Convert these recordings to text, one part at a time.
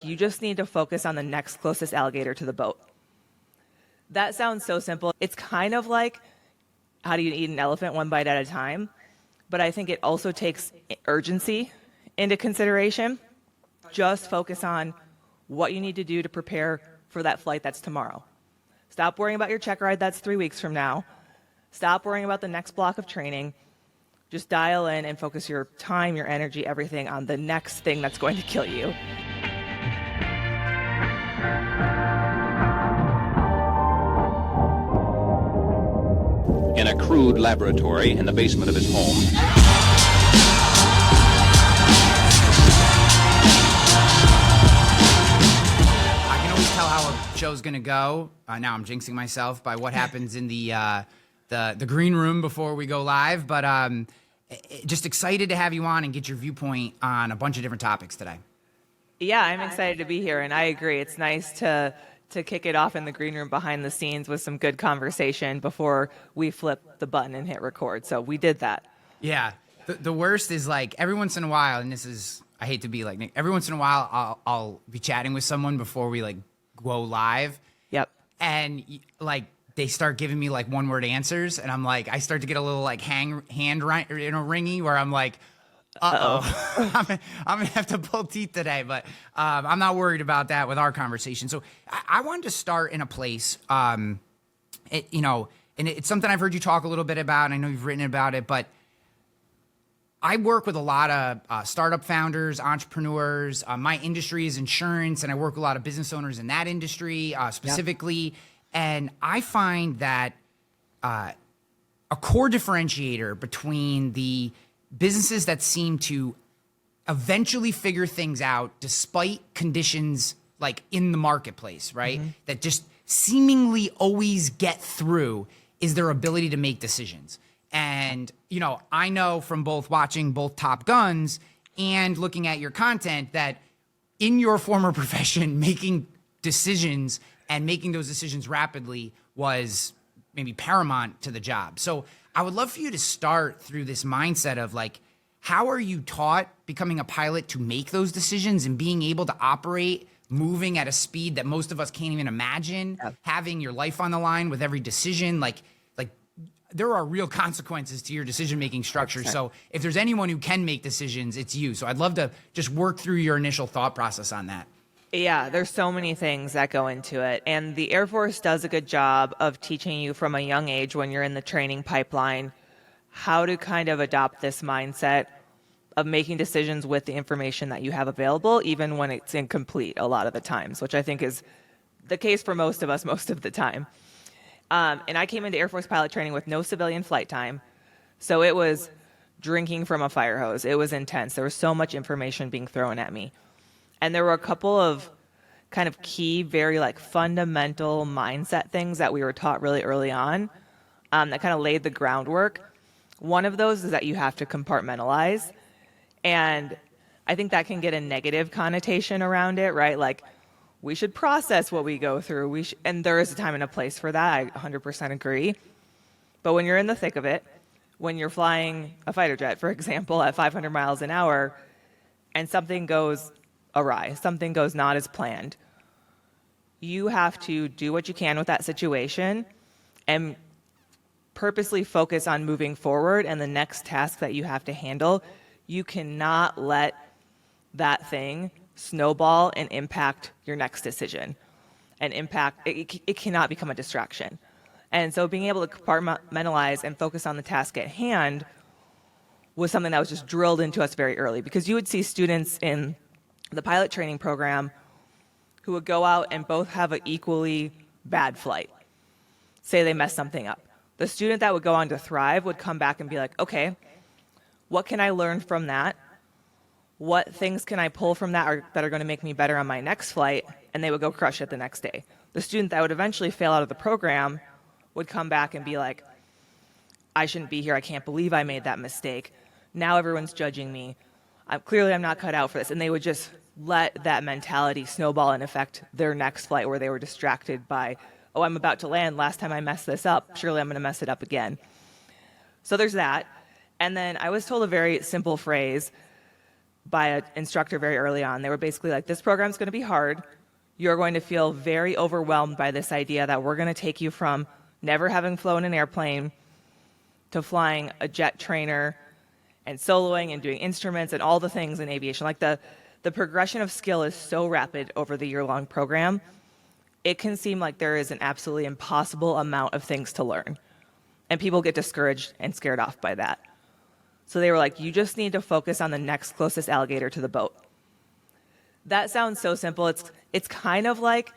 You just need to focus on the next closest alligator to the boat. That sounds so simple. It's kind of like, how do you eat an elephant one bite at a time? But I think it also takes urgency into consideration. Just focus on what you need to do to prepare for that flight that's tomorrow. Stop worrying about your check ride that's 3 weeks from now. Stop worrying about the next block of training. Just dial in and focus your time, your energy, everything on the next thing that's going to kill you. In a crude laboratory in the basement of his home, I can always tell how a show's gonna go. Now I'm jinxing myself by what happens in the green room before we go live, but just excited to have you on and get your viewpoint on a bunch of different topics today. Yeah, I'm excited to be here, and I agree. It's nice to kick it off in the green room behind the scenes with some good conversation before we flip the button and hit record. So we did that. Yeah. The worst is, like, every once in a while, and this is, I hate to be like Nick, every once in a while I'll be chatting with someone before we, like, go live. Yep. And, like, they start giving me, like, one-word answers, and I'm like, I start to get a little, like, hand ringy where I'm like, uh-oh. I'm gonna have to pull teeth today, but I'm not worried about that with our conversation. So I wanted to start in a place, and it's something I've heard you talk a little bit about, and I know you've written about it, but I work with a lot of startup founders, entrepreneurs. My industry is insurance, and I work with a lot of business owners in that industry specifically. Yep. And I find that a core differentiator between the businesses that seem to eventually figure things out despite conditions like in the marketplace, right? Mm-hmm. That just seemingly always get through is their ability to make decisions. And, I know from both watching both Top Guns and looking at your content that in your former profession, making decisions and making those decisions rapidly was maybe paramount to the job. So I would love for you to start through this mindset of, like, how are you taught becoming a pilot to make those decisions and being able to operate, moving at a speed that most of us can't even imagine, having your life on the line with every decision, like there are real consequences to your decision-making structure. 100%. So if there's anyone who can make decisions, it's you. So I'd love to just work through your initial thought process on that. Yeah, there's so many things that go into it. And the Air Force does a good job of teaching you from a young age when you're in the training pipeline how to kind of adopt this mindset of making decisions with the information that you have available, even when it's incomplete a lot of the times, which I think is the case for most of us most of the time. And I came into Air Force pilot training with no civilian flight time. So it was drinking from a fire hose. It was intense. There was so much information being thrown at me. And there were a couple of kind of key, very fundamental mindset things that we were taught really early on that kind of laid the groundwork. One of those is that you have to compartmentalize. And I think that can get a negative connotation around it, right? Like, we should process what we go through. And there is a time and a place for that. I 100% agree. But when you're in the thick of it, when you're flying a fighter jet, for example, at 500 miles an hour, and something goes awry, something goes not as planned, you have to do what you can with that situation and purposely focus on moving forward and the next task that you have to handle. You cannot let that thing snowball and impact your next decision, and it cannot become a distraction. And so being able to compartmentalize and focus on the task at hand was something that was just drilled into us very early, because you would see students in the pilot training program who would go out and both have an equally bad flight. Say they mess something up. The student that would go on to thrive would come back and be like, okay, what can I learn from that? What things can I pull from that that are going to make me better on my next flight? And they would go crush it the next day. The student that would eventually fail out of the program would come back and be like, I shouldn't be here. I can't believe I made that mistake. Now everyone's judging me. Clearly I'm not cut out for this. And they would just let that mentality snowball and affect their next flight, where they were distracted by, oh, I'm about to land. Last time I messed this up, surely I'm going to mess it up again. So there's that. And then I was told a very simple phrase by an instructor very early on. They were basically like, this program's going to be hard. You're going to feel very overwhelmed by this idea that we're going to take you from never having flown an airplane to flying a jet trainer and soloing and doing instruments and all the things in aviation. Like the progression of skill is so rapid over the year-long program. It can seem like there is an absolutely impossible amount of things to learn. And people get discouraged and scared off by that. So they were like, you just need to focus on the next closest alligator to the boat. That sounds so simple. It's kind of like,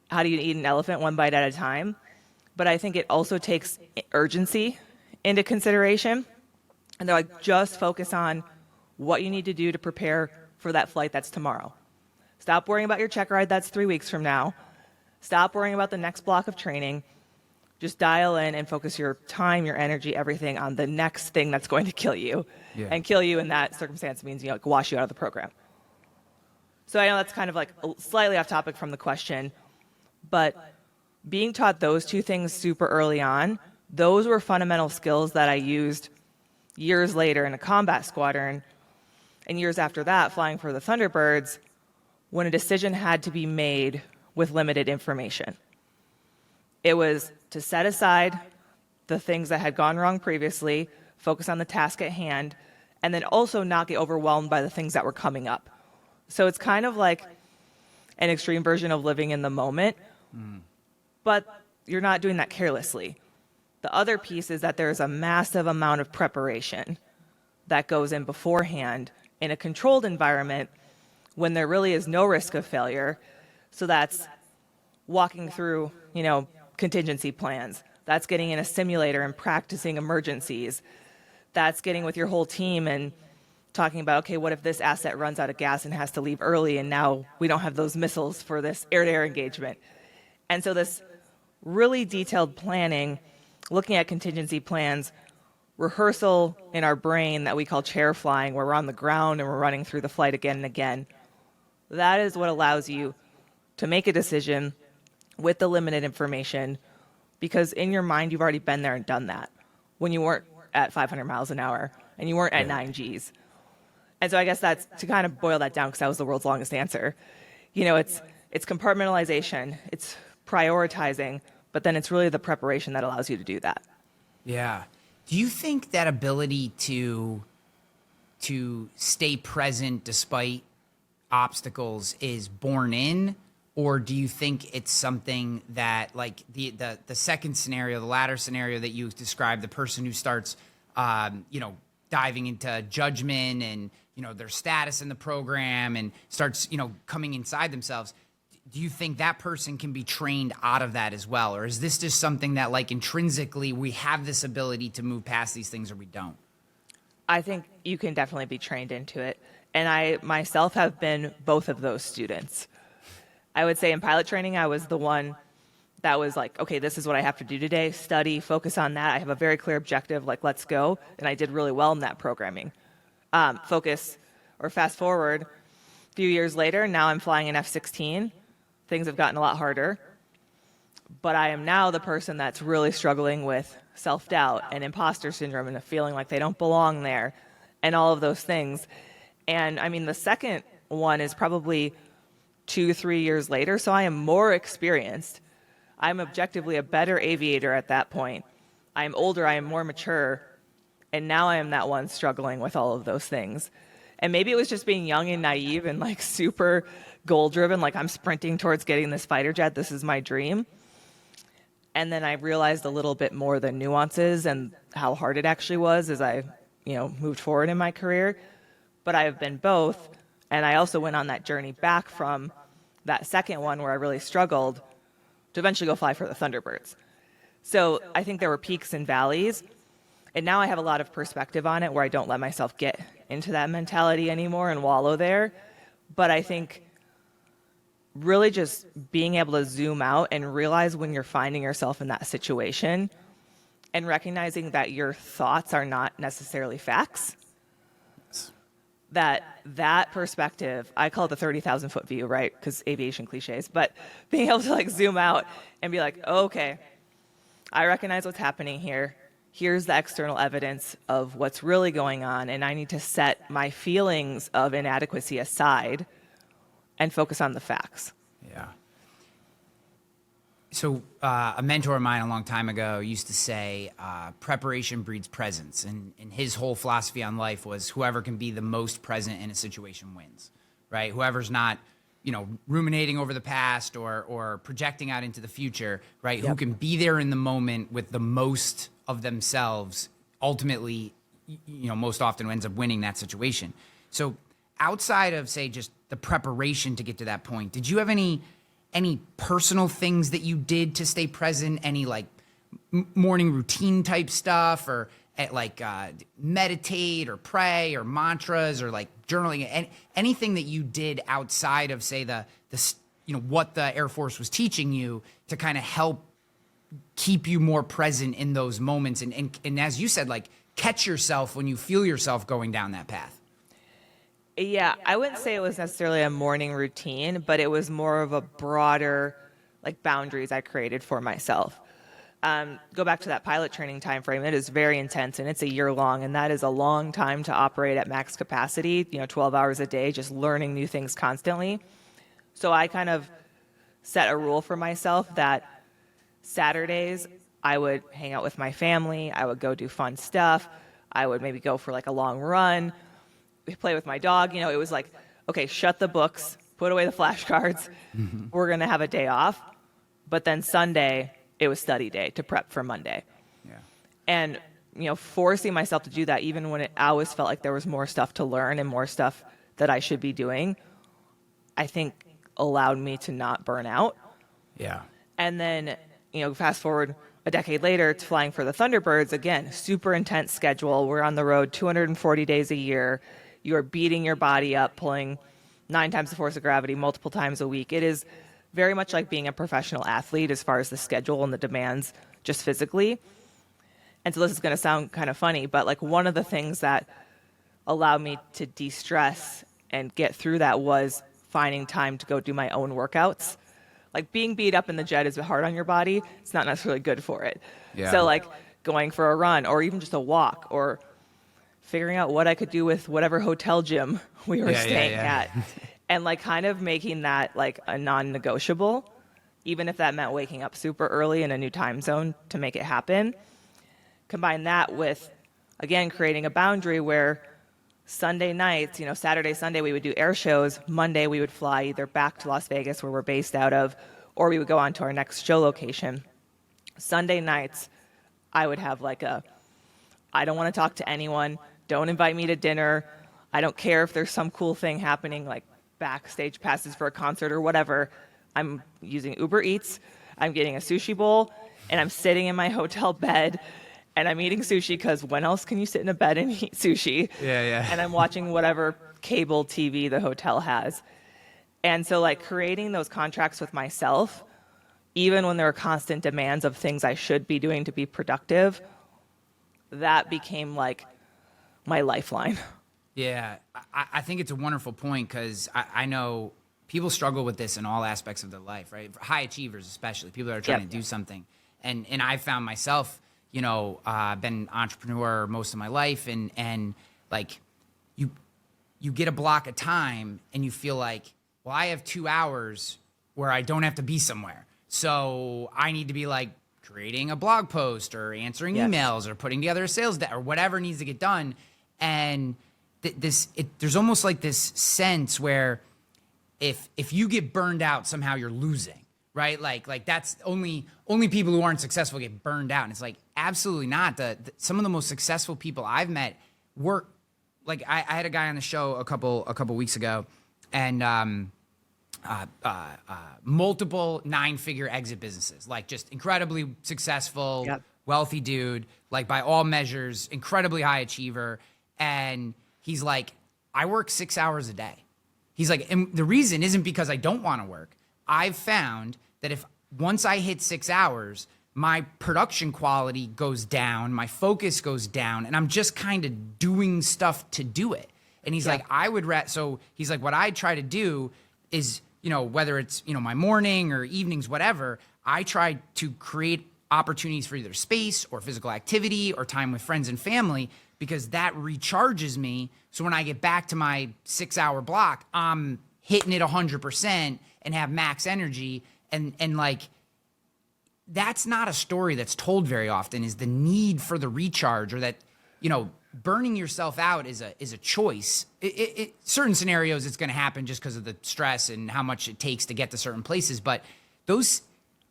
how do you eat an elephant one bite at a time? But I think it also takes urgency into consideration. And they're like, just focus on what you need to do to prepare for that flight that's tomorrow. Stop worrying about your check ride that's 3 weeks from now. Stop worrying about the next block of training. Just dial in and focus your time, your energy, everything on the next thing that's going to kill you. Yeah. And kill you in that circumstance means, like wash you out of the program. So I know that's kind of like slightly off topic from the question, but being taught those two things super early on, those were fundamental skills that I used years later in a combat squadron, and years after that, flying for the Thunderbirds, when a decision had to be made with limited information. It was to set aside the things that had gone wrong previously, focus on the task at hand, and then also not get overwhelmed by the things that were coming up. So it's kind of like an extreme version of living in the moment, but you're not doing that carelessly. The other piece is that there's a massive amount of preparation that goes in beforehand in a controlled environment when there really is no risk of failure. So that's walking through, contingency plans. That's getting in a simulator and practicing emergencies. That's getting with your whole team and talking about, okay, what if this asset runs out of gas and has to leave early and now we don't have those missiles for this air-to-air engagement. And so this really detailed planning, looking at contingency plans, rehearsal in our brain that we call chair flying, where we're on the ground and we're running through the flight again and again. That is what allows you to make a decision with the limited information, because in your mind, you've already been there and done that when you weren't at 500 miles an hour and you weren't at 9 Gs. And so I guess that's to kind of boil that down, because that was the world's longest answer. It's compartmentalization, it's prioritizing, but then it's really the preparation that allows you to do that. Yeah. Do you think that ability to stay present despite obstacles is born in, or do you think it's something that, like the second scenario, the latter scenario that you described, the person who starts, diving into judgment and, their status in the program and starts, coming inside themselves. Do you think that person can be trained out of that as well? Or is this just something that, like, intrinsically we have this ability to move past these things, or we don't? I think you can definitely be trained into it. And I myself have been both of those students. I would say in pilot training, I was the one that was like, okay, this is what I have to do today, study, focus on that. I have a very clear objective, like, let's go. And I did really well in that programming. Fast forward a few years later, now I'm flying an F-16. Things have gotten a lot harder. But I am now the person that's really struggling with self-doubt and imposter syndrome and a feeling like they don't belong there and all of those things. And I mean, the second one is probably 2-3 years later, so I am more experienced. I'm objectively a better aviator at that point. I'm older, I am more mature, and now I am that one struggling with all of those things. And maybe it was just being young and naive and like super goal-driven, like I'm sprinting towards getting this fighter jet, this is my dream. And then I realized a little bit more the nuances and how hard it actually was as I, moved forward in my career. But I have been both, and I also went on that journey back from that second one where I really struggled to eventually go fly for the Thunderbirds. So I think there were peaks and valleys, and now I have a lot of perspective on it where I don't let myself get into that mentality anymore and wallow there. But I think really just being able to zoom out and realize when you're finding yourself in that situation and recognizing that your thoughts are not necessarily facts. That perspective, I call it the 30,000 foot view, right? Because aviation cliches, but being able to like zoom out and be like, oh, okay, I recognize what's happening here. here's the external evidence of what's really going on, and I need to set my feelings of inadequacy aside and focus on the facts. Yeah. So a mentor of mine a long time ago used to say, preparation breeds presence. And his whole philosophy on life was whoever can be the most present in a situation wins, right? Whoever's not, ruminating over the past or projecting out into the future, right? Yep. Who can be there in the moment with the most of themselves, ultimately, most often ends up winning that situation. So outside of, say, just the preparation to get to that point, did you have any personal things that you did to stay present? Any like morning routine type stuff, or meditate or pray or mantras or like journaling, and anything that you did outside of, say, the what the Air Force was teaching you to kind of help keep you more present in those moments, and as you said, like catch yourself when you feel yourself going down that path? Yeah, I wouldn't say it was necessarily a morning routine, but it was more of a broader, like, boundaries I created for myself. Go back to that pilot training time frame. It is very intense, and it's a year long, and that is a long time to operate at max capacity, 12 hours a day, just learning new things constantly. So I kind of set a rule for myself that Saturdays I would hang out with my family, I would go do fun stuff, I would maybe go for like a long run, play with my dog. It was like, okay, shut the books, put away the flashcards. We're going to have a day off. But then Sunday, it was study day to prep for Monday. Yeah. And, forcing myself to do that, even when I always felt like there was more stuff to learn and more stuff that I should be doing, I think allowed me to not burn out. Yeah. And then, fast forward a decade later, it's flying for the Thunderbirds. Again, super intense schedule. We're on the road 240 days a year. You are beating your body up, pulling 9 times the force of gravity multiple times a week. It is very much like being a professional athlete as far as the schedule and the demands just physically. And so this is going to sound kind of funny, but like one of the things that allowed me to de-stress and get through that was finding time to go do my own workouts. Like being beat up in the jet is hard on your body. It's not necessarily good for it. Yeah. So like going for a run or even just a walk or figuring out what I could do with whatever hotel gym we were staying at. And like kind of making that like a non-negotiable, even if that meant waking up super early in a new time zone to make it happen. Combine that with, again, creating a boundary where Sunday nights, Saturday, Sunday, we would do air shows. Monday, we would fly either back to Las Vegas, where we're based out of, or we would go on to our next show location. Sunday nights, I would have like I don't want to talk to anyone. Don't invite me to dinner. I don't care if there's some cool thing happening, like backstage passes for a concert or whatever. I'm using Uber Eats. I'm getting a sushi bowl, and I'm sitting in my hotel bed, and I'm eating sushi because when else can you sit in a bed and eat sushi? Yeah. And I'm watching whatever cable TV the hotel has. And so like creating those contracts with myself, even when there are constant demands of things I should be doing to be productive, that became like my lifeline. Yeah, I think it's a wonderful point because I know people struggle with this in all aspects of their life, right? For high achievers especially, people that are trying to do something. And I found myself, been an entrepreneur most of my life, and like you get a block of time and you feel like, well, I have 2 hours where I don't have to be somewhere. So I need to be like creating a blog post or answering emails or putting together a sales deck or whatever needs to get done. And there's almost like this sense where if you get burned out, somehow you're losing, right? Like that's only people who aren't successful get burned out. And it's like, absolutely not. Some of the most successful people I've met work. Like I had a guy on the show a couple weeks ago, and multiple 9-figure exit businesses, like just incredibly successful, wealthy dude, like by all measures, incredibly high achiever. And he's like, I work 6 hours a day. He's like, and the reason isn't because I don't want to work. I've found that if once I hit 6 hours, my production quality goes down, my focus goes down, and I'm just kind of doing stuff to do it. And he's like, so he's like, what I try to do is, whether it's, my morning or evenings, whatever, I try to create opportunities for either space or physical activity or time with friends and family, because that recharges me. So when I get back to my 6-hour block, I'm hitting it 100% and have max energy. And like, that's not a story that's told very often, is the need for the recharge, or that, you know, burning yourself out is a choice. Certain scenarios it's going to happen just because of the stress and how much it takes to get to certain places. But those,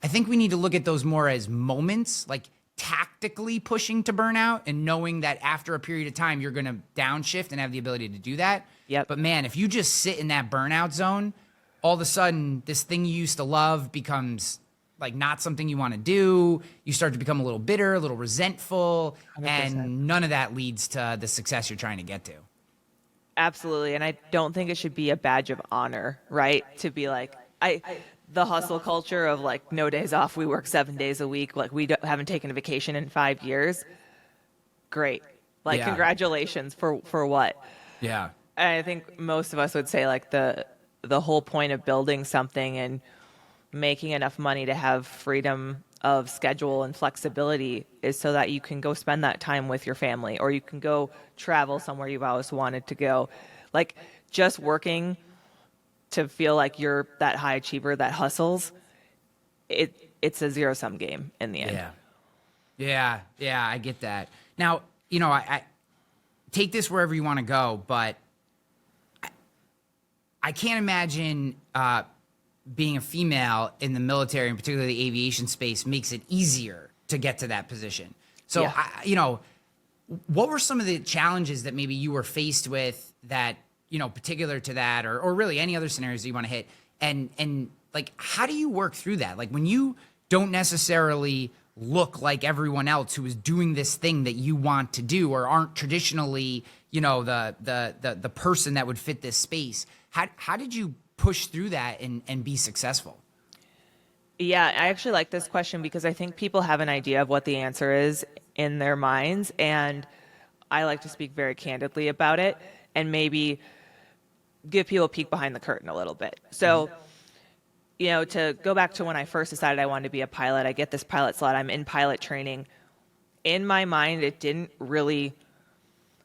I think we need to look at those more as moments, like tactically pushing to burnout and knowing that after a period of time, you're going to downshift and have the ability to do that. Yep. But man, if you just sit in that burnout zone, all of a sudden this thing you used to love becomes like not something you want to do. You start to become a little bitter, a little resentful, 100%. and none of that leads to the success you're trying to get to. Absolutely. And I don't think it should be a badge of honor, right? To be like, the hustle culture of like no days off, we work 7 days a week, like we haven't taken a vacation in 5 years. Great. Like, Yeah. congratulations for what? Yeah. I think most of us would say like the whole point of building something and making enough money to have freedom of schedule and flexibility is so that you can go spend that time with your family, or you can go travel somewhere you've always wanted to go. Like, just working to feel like you're that high achiever that hustles, it's a zero-sum game in the end. Yeah, I get that. Now, you know, I take this wherever you want to go, but I can't imagine being a female in the military, and particularly the aviation space, makes it easier to get to that position. So, Yeah. you know, what were some of the challenges that maybe you were faced with that, you know, particular to that, or really any other scenarios that you want to hit? And like, how do you work through that? Like, when you don't necessarily look like everyone else who is doing this thing that you want to do, or aren't traditionally, you know, the person that would fit this space. How did you push through that and be successful? Yeah, I actually like this question because I think people have an idea of what the answer is in their minds, and I like to speak very candidly about it and maybe give people a peek behind the curtain a little bit. So, you know, to go back to when I first decided I wanted to be a pilot, I get this pilot slot, I'm in pilot training. In my mind, it didn't really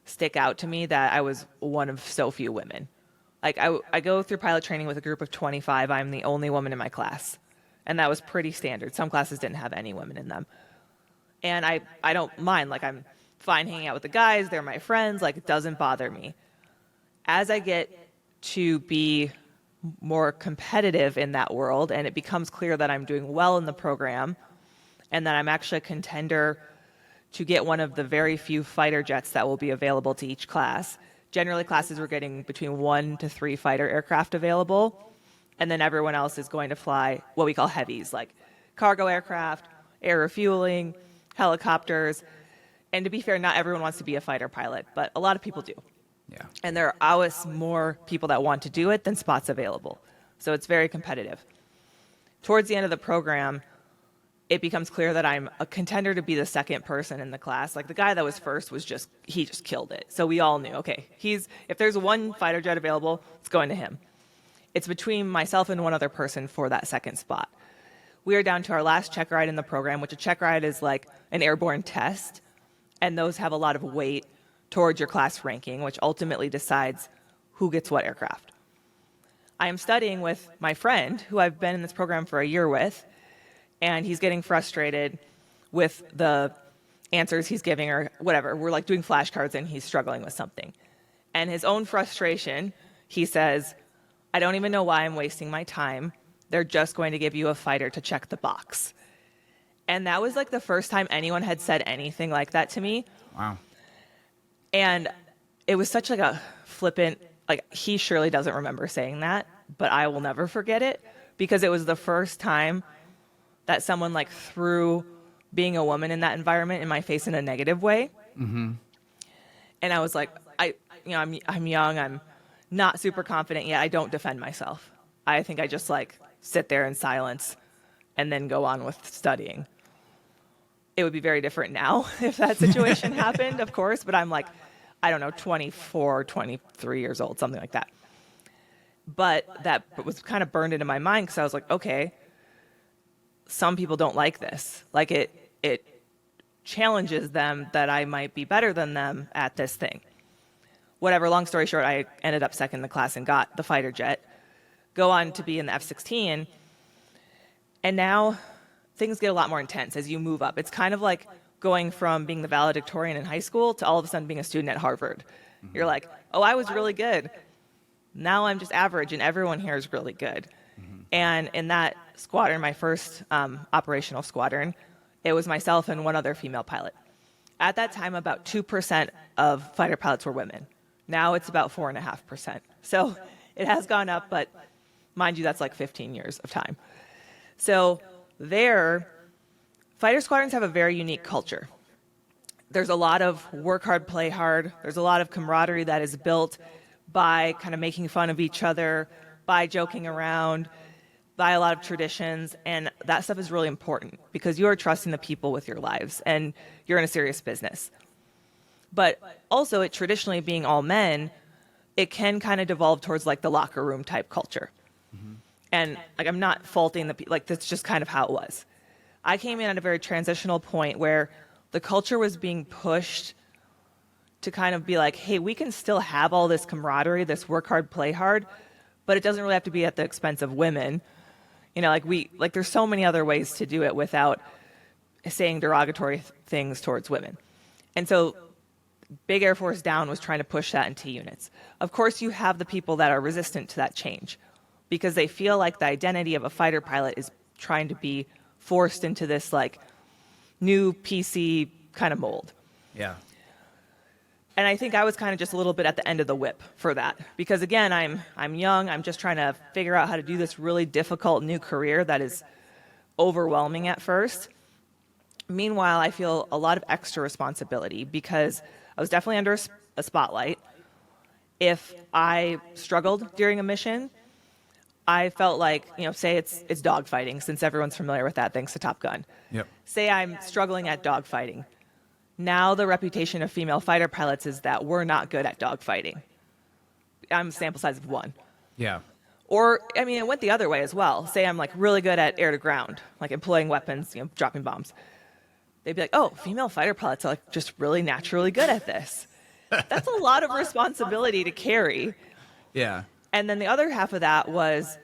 stick out to me that I was one of so few women. Like, I go through pilot training with a group of 25. I'm the only woman in my class. And that was pretty standard. Some classes didn't have any women in them. And I don't mind. Like, I'm fine hanging out with the guys. They're my friends. Like, it doesn't bother me. As I get to be more competitive in that world, and it becomes clear that I'm doing well in the program and that I'm actually a contender to get one of the very few fighter jets that will be available to each class. Generally, classes were getting between 1 to 3 fighter aircraft available, and then everyone else is going to fly what we call heavies, like cargo aircraft, air refueling, helicopters. And to be fair, not everyone wants to be a fighter pilot, but a lot of people do. Yeah. And there are always more people that want to do it than spots available. So it's very competitive. Towards the end of the program, it becomes clear that I'm a contender to be the second person in the class. Like, the guy that was first he just killed it. So we all knew, okay, if there's one fighter jet available, it's going to him. It's between myself and one other person for that second spot. We are down to our last check ride in the program, which a check ride is like an airborne test. And those have a lot of weight towards your class ranking, which ultimately decides who gets what aircraft. I am studying with my friend, who I've been in this program for a year with, and he's getting frustrated with the answers he's giving or whatever. We're like doing flashcards and he's struggling with something. And his own frustration, he says, I don't even know why I'm wasting my time. They're just going to give you a fighter to check the box. And that was like the first time anyone had said anything like that to me. Wow. And it was such like a flippant, like, he surely doesn't remember saying that, but I will never forget it, because it was the first time that someone like threw being a woman in that environment in my face in a negative way. Mm-hmm. And I was like, I'm young, I'm not super confident yet. I don't defend myself. I think I just like sit there in silence and then go on with studying. It would be very different now if that situation happened, of course, but I'm like, I don't know, 24, 23 years old, something like that. But that was kind of burned into my mind because I was like, okay, some people don't like this. Like, it challenges them that I might be better than them at this thing. Whatever, long story short, I ended up second in the class and got the fighter jet, go on to be in the F-16, and now things get a lot more intense as you move up. It's kind of like going from being the valedictorian in high school to all of a sudden being a student at Harvard. Mm-hmm. You're like, oh, I was really good. Now I'm just average, and everyone here is really good. Mm-hmm. And in that squadron, my first operational squadron, it was myself and one other female pilot. At that time, about 2% of fighter pilots were women. Now it's about 4.5%. So it has gone up, but mind you, that's like 15 years of time. So there, fighter squadrons have a very unique culture. There's a lot of work hard, play hard. There's a lot of camaraderie that is built by kind of making fun of each other, by joking around, by a lot of traditions. And that stuff is really important because you are trusting the people with your lives and you're in a serious business. But also, it traditionally being all men, it can kind of devolve towards like the locker room type culture. Mm-hmm. And like, I'm not faulting the people, like that's just kind of how it was. I came in at a very transitional point where the culture was being pushed to kind of be like, hey, we can still have all this camaraderie, this work hard, play hard, but it doesn't really have to be at the expense of women. You know, like there's so many other ways to do it without saying derogatory things towards women. And so Big Air Force Down was trying to push that into units. Of course, you have the people that are resistant to that change because they feel like the identity of a fighter pilot is trying to be forced into this like new PC kind of mold. Yeah. And I think I was kind of just a little bit at the end of the whip for that because again, I'm young. I'm just trying to figure out how to do this really difficult new career that is overwhelming at first. Meanwhile, I feel a lot of extra responsibility because I was definitely under a spotlight. If I struggled during a mission, I felt like, you know, say it's dogfighting, since everyone's familiar with that thanks to Top Gun. Yep. Say I'm struggling at dogfighting. Now the reputation of female fighter pilots is that we're not good at dogfighting. I'm a sample size of one. Yeah. Or, I mean, it went the other way as well. Say I'm like really good at air to ground, like employing weapons, you know, dropping bombs. They'd be like, oh, female fighter pilots are like just really naturally good at this. That's a lot of responsibility to carry. Yeah. And then the other half of that was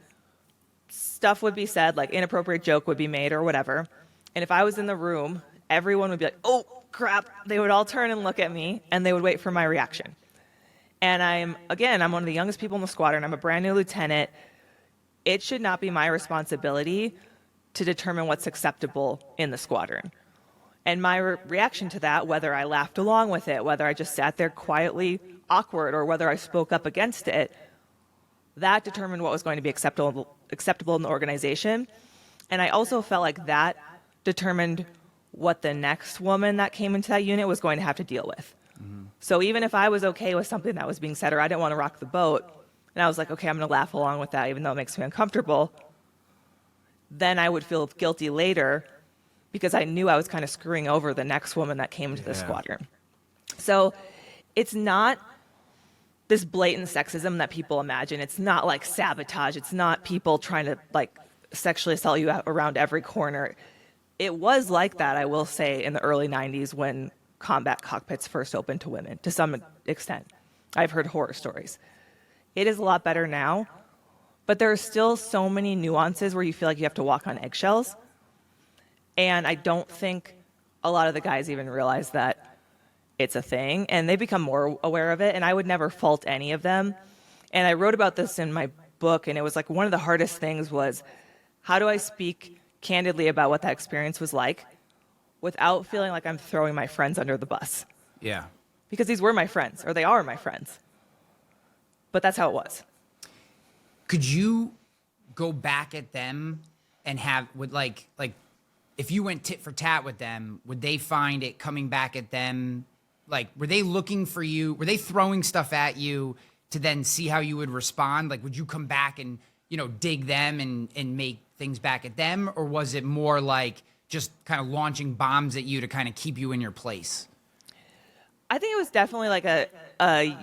stuff would be said, like inappropriate joke would be made or whatever. And if I was in the room, everyone would be like, oh, crap. They would all turn and look at me and they would wait for my reaction. And I'm one of the youngest people in the squadron. I'm a brand new lieutenant. It should not be my responsibility to determine what's acceptable in the squadron. And my reaction to that, whether I laughed along with it, whether I just sat there quietly awkward, or whether I spoke up against it, that determined what was going to be acceptable in the organization. And I also felt like that determined what the next woman that came into that unit was going to have to deal with. Mm-hmm. So even if I was okay with something that was being said, or I didn't want to rock the boat, and I was like, okay, I'm going to laugh along with that, even though it makes me uncomfortable, then I would feel guilty later because I knew I was kind of screwing over the next woman that came into the squadron. So it's not this blatant sexism that people imagine. It's not like sabotage. It's not people trying to like sexually assault you around every corner. It was like that, I will say, in the early 90s when combat cockpits first opened to women, to some extent. I've heard horror stories. It is a lot better now, but there are still so many nuances where you feel like you have to walk on eggshells. And I don't think a lot of the guys even realize that it's a thing, and they become more aware of it, and I would never fault any of them. And I wrote about this in my book, and it was like one of the hardest things was, how do I speak candidly about what that experience was like without feeling like I'm throwing my friends under the bus? Yeah. Because these were my friends, or they are my friends. But that's how it was. Could you go back at them and if you went tit for tat with them, would they find it coming back at them? Like, were they looking for you? Were they throwing stuff at you to then see how you would respond? Like, would you come back and, you know, dig them and make things back at them? Or was it more like just kind of launching bombs at you to kind of keep you in your place? I think it was definitely like a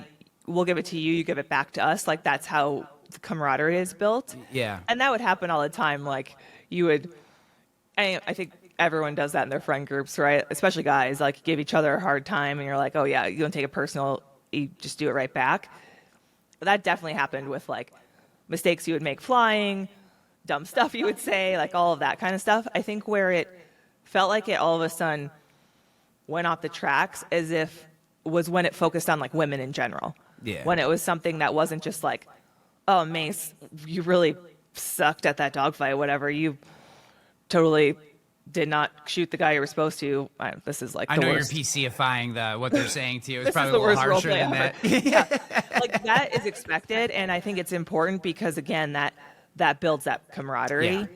we'll give it to you, you give it back to us. Like, that's how the camaraderie is built. Yeah. And that would happen all the time. Like, you would, I think everyone does that in their friend groups, right? Especially guys, like give each other a hard time and you're like, oh yeah, you don't take it personal, you just do it right back. But that definitely happened with like mistakes you would make flying, dumb stuff you would say, like all of that kind of stuff. I think where it felt like it all of a sudden went off the tracks as if was when it focused on like women in general. Yeah. When it was something that wasn't just like, oh, Mace, you really sucked at that dogfight, whatever. You totally did not shoot the guy you were supposed to. This is like the I know worst. you're PCifying what they're saying to you. It's This probably is a the little worst harsher roleplay than ever. that. Yeah. Like that is expected, and I think it's important because again, that builds that camaraderie. Yeah.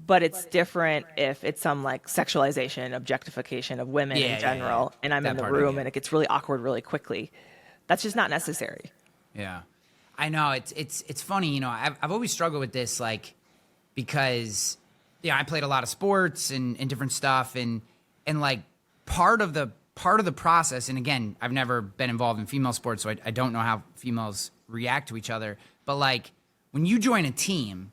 But it's different if it's some like sexualization, objectification of women Yeah, in general, and I'm that in the part I room get. and it gets really awkward really quickly. That's just not necessary. Yeah, I know it's funny. You know, I've always struggled with this, like, because I played a lot of sports and different stuff, and like part of the process. And again, I've never been involved in female sports, so I don't know how females react to each other. But like when you join a team,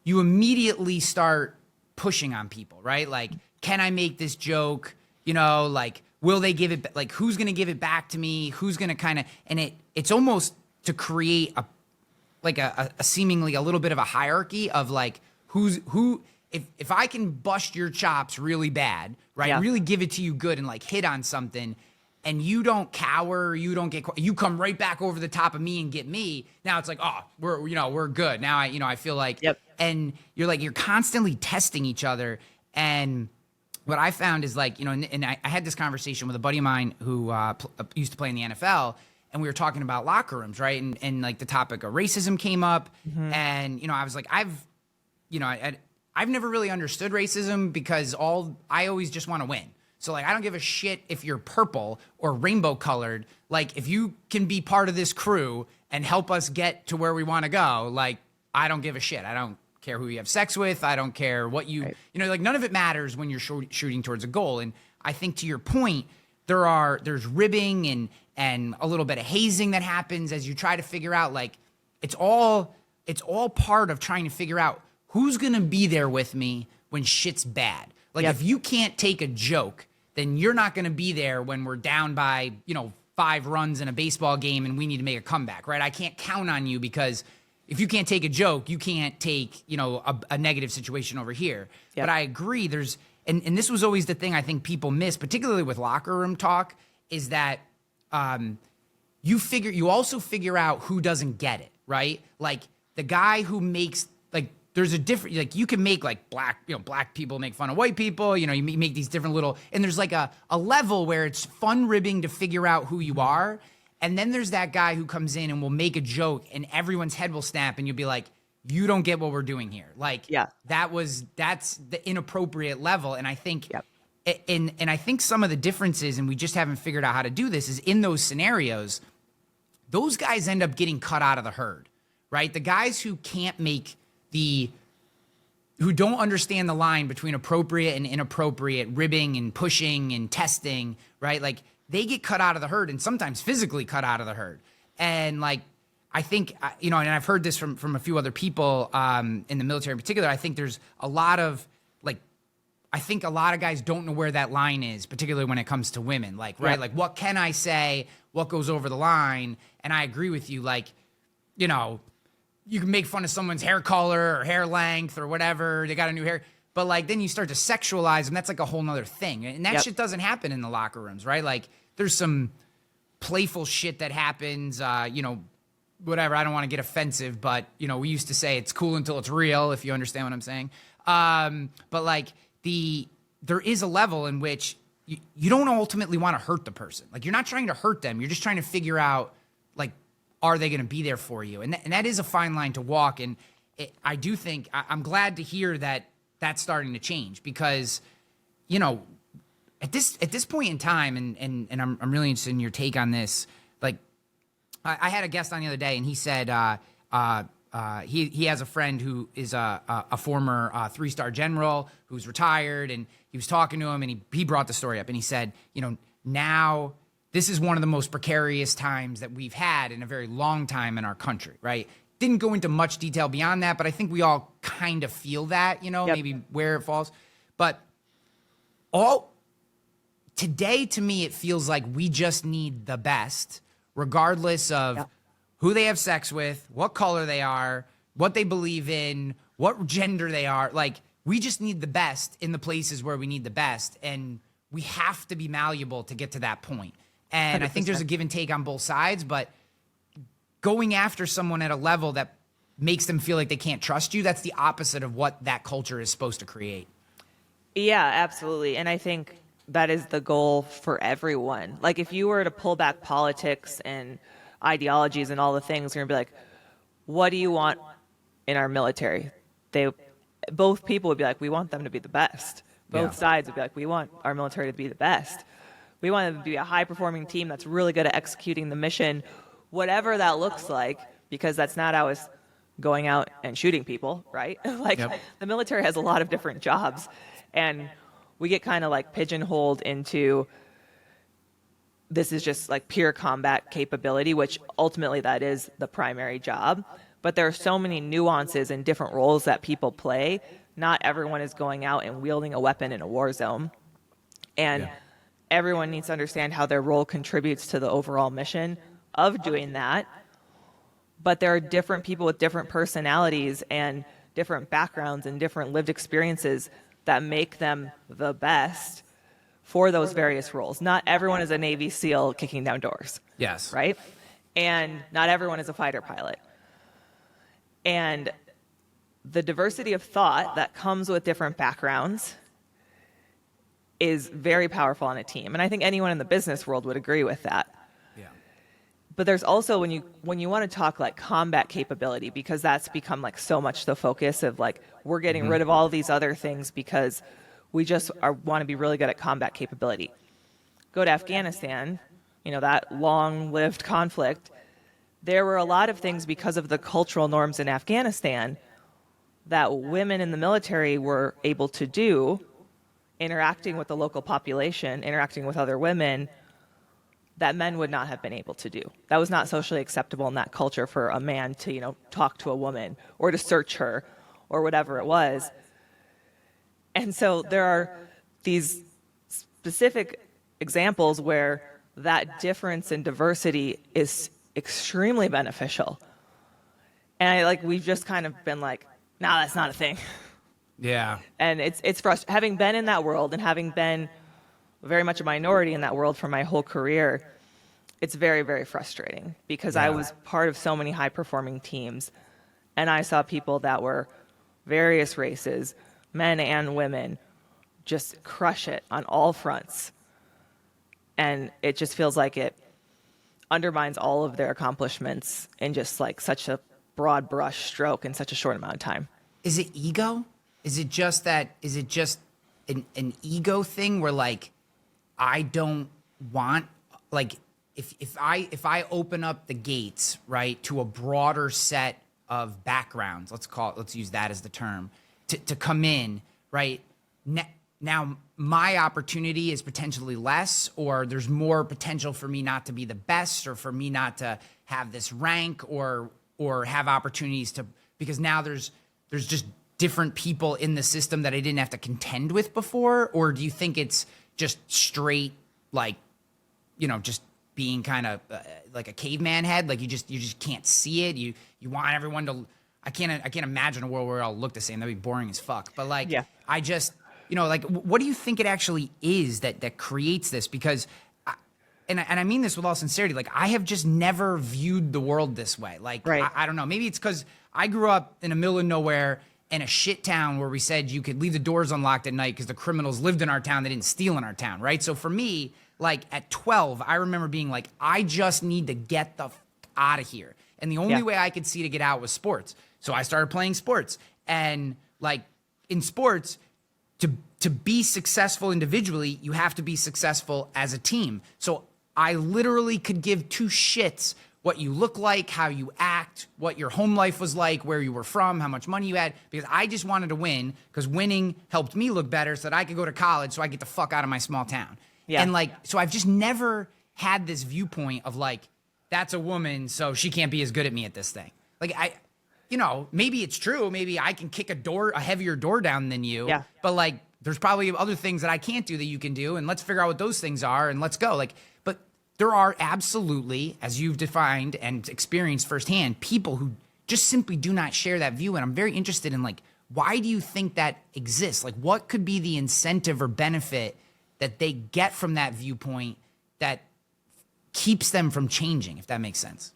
you immediately start pushing on people, right? Like, can I make this joke? You know, like, will they give it? Like, who's going to give it back to me? Who's going to kind of? And it's almost to create a seemingly a little bit of a hierarchy of like who. If I can bust your chops really bad, right? Yeah. Really give it to you good and like hit on something, and you don't cower, you don't you come right back over the top of me and get me. Now it's like, oh, we're good. Now I feel like, Yep. And you're constantly testing each other. And what I found is like, and I had this conversation with a buddy of mine who used to play in the NFL, and we were talking about locker rooms, right? And like the topic of racism came up, and I was like, I've never really understood racism because I always just want to win. So like, I don't give a shit if you're purple or rainbow colored. Like, if you can be part of this crew and help us get to where we want to go, like, I don't give a shit. I don't care who you have sex with. I don't care what you, Right. like none of it matters when you're shooting towards a goal. And I think to your point, there's ribbing and a little bit of hazing that happens as you try to figure out, like, it's all part of trying to figure out who's going to be there with me when shit's bad. Like, Yep. if you can't take a joke, then you're not going to be there when we're down by, 5 runs in a baseball game and we need to make a comeback, right? I can't count on you because if you can't take a joke, you can't take, a negative situation over here. Yep. But I agree. And this was always the thing I think people miss, particularly with locker room talk, is that you also figure out who doesn't get it, right? Like the guy who makes, like, there's a different, like, you can make like black people make fun of white people, you make these different little, and there's like a level where it's fun ribbing to figure out who you are. And then there's that guy who comes in and will make a joke and everyone's head will snap and you'll be like, you don't get what we're doing here. Like, Yeah. that's the inappropriate level. And I think, Yep. and I think some of the differences, and we just haven't figured out how to do this, is in those scenarios, those guys end up getting cut out of the herd, right? The guys who can't who don't understand the line between appropriate and inappropriate, ribbing and pushing and testing, right? Like, they get cut out of the herd and sometimes physically cut out of the herd. And like, I think, and I've heard this from a few other people in the military in particular, I think there's a lot of, like, I think a lot of guys don't know where that line is, particularly when it comes to women. Like, right? Yeah. Like, what can I say? What goes over the line? And I agree with you. Like, you can make fun of someone's hair color or hair length or whatever. They got a new hair. But like, then you start to sexualize them. That's like a whole nother thing. And that Yep. shit doesn't happen in the locker rooms, right? Like, there's some playful shit that happens, whatever. I don't want to get offensive, but we used to say it's cool until it's real, if you understand what I'm saying. But like there is a level in which you don't ultimately want to hurt the person. Like, you're not trying to hurt them. You're just trying to figure out, like, are they going to be there for you? And that is a fine line to walk. And I do think I'm glad to hear that that's starting to change because, at this point in time, and I'm really interested in your take on this. Like, I had a guest on the other day, and he said he has a friend who is a former 3-star general who's retired, and he was talking to him, and he brought the story up, and he said, now this is one of the most precarious times that we've had in a very long time in our country, right? Didn't go into much detail beyond that, but I think we all kind of feel that, Yep. maybe where it falls. But all today, to me, it feels like we just need the best, regardless of who they have sex with, what color they are, what they believe in, what gender they are. Like, we just need the best in the places where we need the best. And we have to be malleable to get to that point. And 100%. I think there's a give and take on both sides, but going after someone at a level that makes them feel like they can't trust you, that's the opposite of what that culture is supposed to create. Yeah, absolutely. And I think that is the goal for everyone. Like, if you were to pull back politics and ideologies and all the things, you're gonna be like, what do you want in our military? Both people would be like, we want them to be the best. Both sides would be like, we want our military to be the best. We want them to be a high-performing team that's really good at executing the mission, whatever that looks like, because that's not always going out and shooting people, right? The military has a lot of different jobs, and we get kind of like pigeonholed into this is just like pure combat capability, which ultimately that is the primary job. But there are so many nuances and different roles that people play. Not everyone is going out and wielding a weapon in a war zone. And everyone needs to understand how their role contributes to the overall mission of doing that. But there are different people with different personalities and different backgrounds and different lived experiences that make them the best for those various roles. Not everyone is a Navy SEAL kicking down doors. Yes. Right? And not everyone is a fighter pilot. And the diversity of thought that comes with different backgrounds is very powerful on a team. And I think anyone in the business world would agree with that. Yeah. But there's also when you want to talk like combat capability, because that's become like so much the focus of like, we're getting rid of all these other things because we just want to be really good at combat capability. Go to Afghanistan, that long-lived conflict. There were a lot of things because of the cultural norms in Afghanistan that women in the military were able to do, interacting with the local population, interacting with other women, that men would not have been able to do. That was not socially acceptable in that culture for a man to, talk to a woman or to search her or whatever it was. And so there are these specific examples where that difference in diversity is extremely beneficial. And we've just kind of been like, nah, that's not a thing. Yeah. And it's frustrating. Having been in that world and having been very much a minority in that world for my whole career, it's very, very frustrating because I was part of so many high-performing teams, and I saw people that were various races, men and women, just crush it on all fronts. And it just feels like it undermines all of their accomplishments in just like such a broad brush stroke in such a short amount of time. Is it ego? Is it just an ego thing where like, I don't want, like, if I open up the gates, right, to a broader set of backgrounds, let's use that as the term, to come in, right? Now my opportunity is potentially less, or there's more potential for me not to be the best, or for me not to have this rank, or have opportunities to, because now there's just different people in the system that I didn't have to contend with before? Or do you think it's just straight, like, just being kind of like a caveman head? Like you just can't see it. You want everyone to, I can't imagine a world where we all look the same. That'd be boring as fuck. But like, I just, like, what do you think it actually is that creates this? Because and I mean this with all sincerity, like I have just never viewed the world this way. Like, I don't know, maybe it's because I grew up in the middle of nowhere in a shit town where we said you could leave the doors unlocked at night because the criminals lived in our town. They didn't steal in our town, right? So for me, like at 12, I remember being like, I just need to get the out of here. And the only way I could see to get out was sports. So I started playing sports. And like in sports, to be successful individually, you have to be successful as a team. So I literally could give two shits what you look like, how you act, what your home life was like, where you were from, how much money you had, because I just wanted to win, because winning helped me look better so that I could go to college so I get the fuck out of my small town. Yeah. And like, so I've just never had this viewpoint of like, that's a woman, so she can't be as good at me at this thing. Like you know, maybe it's true. Maybe I can kick a heavier door down than you. Yeah. But like, there's probably other things that I can't do that you can do. And let's figure out what those things are and let's go. Like, but there are absolutely, as you've defined and experienced firsthand, people who just simply do not share that view. And I'm very interested in like, why do you think that exists? Like, what could be the incentive or benefit that they get from that viewpoint that keeps them from changing, if that makes sense?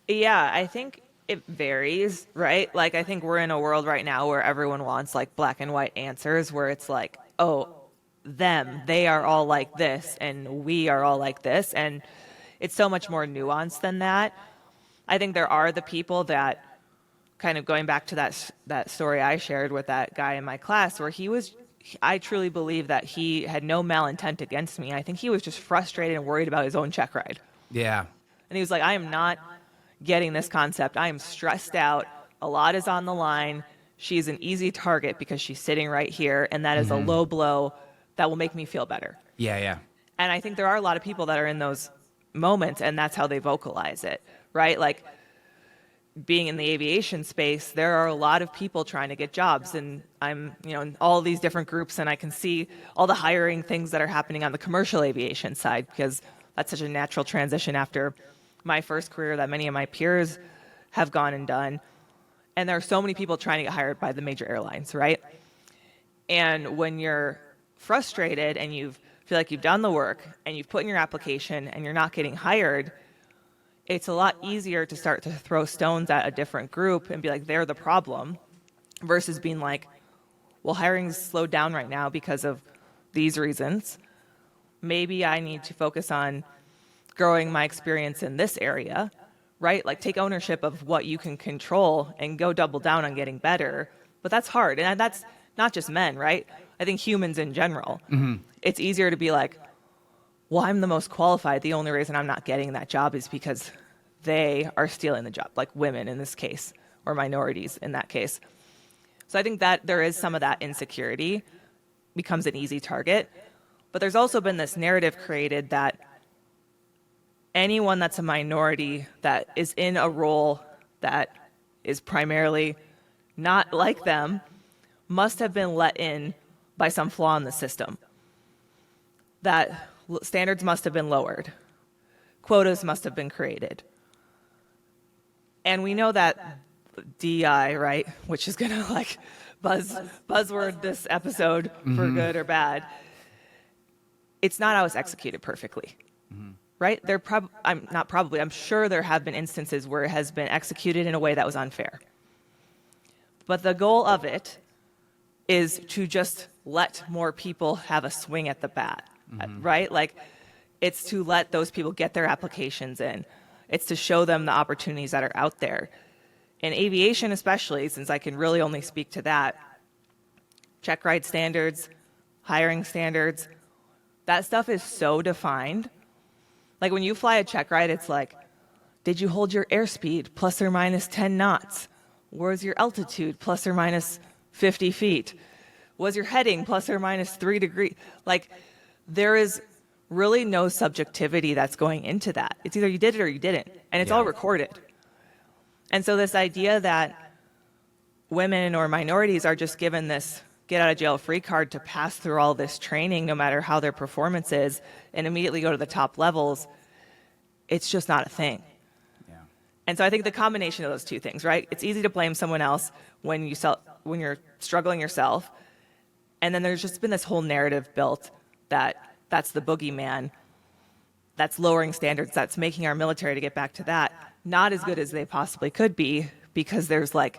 Yeah, I think it varies, right? Like, I think we're in a world right now where everyone wants like black and white answers, where it's like, oh, they are all like this and we are all like this. And it's so much more nuanced than that. I think there are the people that, kind of going back to that story I shared with that guy in my class, where I truly believe that he had no malintent against me. I think he was just frustrated and worried about his own check ride. Yeah. And he was like, I am not getting this concept. I am stressed out. A lot is on the line. She's an easy target because she's sitting right here. And that is a low blow that will make me feel better. Yeah, yeah. And I think there are a lot of people that are in those moments, and that's how they vocalize it, right? Like, being in the aviation space, there are a lot of people trying to get jobs, and I'm, in all these different groups, and I can see all the hiring things that are happening on the commercial aviation side, because that's such a natural transition after my first career that many of my peers have gone and done. And there are so many people trying to get hired by the major airlines, right? And when you're frustrated and you feel like you've done the work and you've put in your application and you're not getting hired, it's a lot easier to start to throw stones at a different group and be like, they're the problem, versus being like, well, hiring's slowed down right now because of these reasons. Maybe I need to focus on growing my experience in this area, right? Like, take ownership of what you can control and go double down on getting better. But that's hard. And that's not just men, right? I think humans in general. It's easier to be like, well, I'm the most qualified. The only reason I'm not getting that job is because they are stealing the job, like women in this case, or minorities in that case. So I think that there is some of that insecurity becomes an easy target. But there's also been this narrative created that anyone that's a minority that is in a role that is primarily not like them must have been let in by some flaw in the system. That standards must have been lowered. Quotas must have been created. And we know that DEI, right, which is going to like buzzword this episode for good or bad, it's not always executed perfectly, right? I'm sure there have been instances where it has been executed in a way that was unfair. But the goal of it is to just let more people have a swing at the bat. Right? Like, it's to let those people get their applications in. It's to show them the opportunities that are out there. In aviation especially, since I can really only speak to that, check ride standards, hiring standards, that stuff is so defined. Like, when you fly a check ride, it's like, did you hold your airspeed plus or minus 10 knots? Where's your altitude plus or minus 50 feet? Was your heading plus or minus 3 degrees? Like, there is really no subjectivity that's going into that. It's either you did it or you didn't, and it's all recorded. And so this idea that women or minorities are just given this get out of jail free card to pass through all this training, no matter how their performance is, and immediately go to the top levels, it's just not a thing. Yeah. And so I think the combination of those two things, right? It's easy to blame someone else when you're struggling yourself, and then there's just been this whole narrative built that's the boogeyman, that's lowering standards, that's making our military, to get back to that, not as good as they possibly could be, because there's like